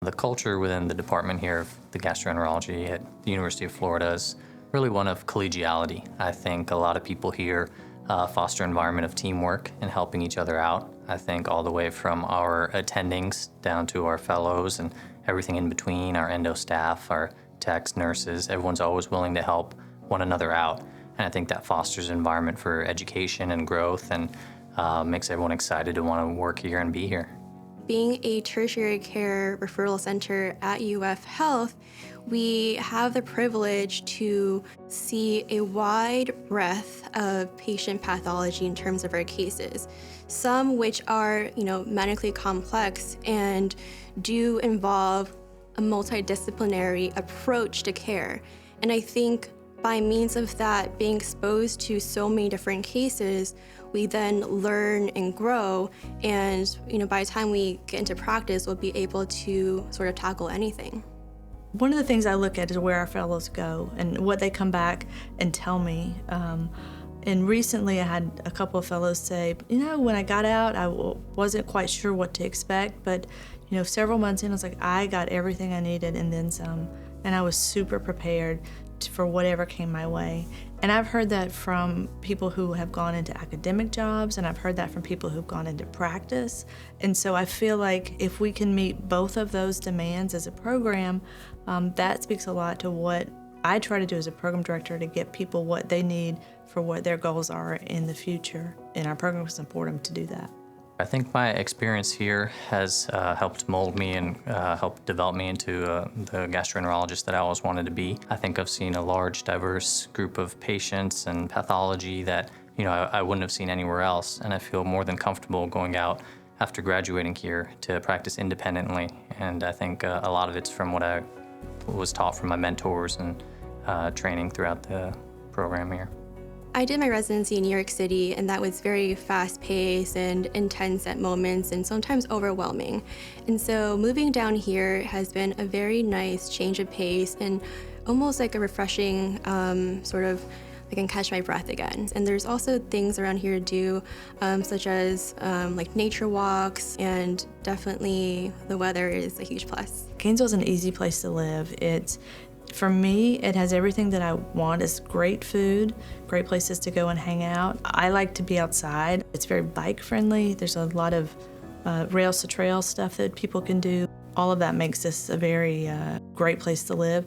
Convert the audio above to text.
The culture within the department here of the gastroenterology at the University of Florida is really one of collegiality. I think a lot of people here foster an environment of teamwork and helping each other out. I think all the way from our attendings down to our fellows and everything in between, our endo staff, our techs, nurses, everyone's always willing to help one another out. And I think that fosters an environment for education and growth and makes everyone excited to want to work here and be here. Being a tertiary care referral center at UF Health, we have the privilege to see a wide breadth of patient pathology in terms of our cases, some which are, medically complex and do involve a multidisciplinary approach to care. And I think by means of that, being exposed to so many different cases, we then learn and grow, and by the time we get into practice, we'll be able to sort of tackle anything. One of the things I look at is where our fellows go and what they come back and tell me. And recently I had a couple of fellows say, when I got out, I wasn't quite sure what to expect, but several months in, I was like, I got everything I needed and then some, and I was super prepared for whatever came my way. And I've heard that from people who have gone into academic jobs, and I've heard that from people who've gone into practice. And so I feel like if we can meet both of those demands as a program, that speaks a lot to what I try to do as a program director to get people what they need for what their goals are in the future. And our program will support them to do that. I think my experience here has helped mold me and helped develop me into the gastroenterologist that I always wanted to be. I think I've seen a large, diverse group of patients and pathology that I wouldn't have seen anywhere else, and I feel more than comfortable going out after graduating here to practice independently. And I think a lot of it's from what I was taught from my mentors and training throughout the program here. I did my residency in New York City, and that was very fast-paced and intense at moments and sometimes overwhelming. And so moving down here has been a very nice change of pace and almost like a refreshing I can catch my breath again. And there's also things around here to do, such as like nature walks, and definitely the weather is a huge plus. Gainesville's an easy place to live. For me, it has everything that I want. It's great food, great places to go and hang out. I like to be outside. It's very bike friendly. There's a lot of rails to trail stuff that people can do. All of that makes this a very great place to live.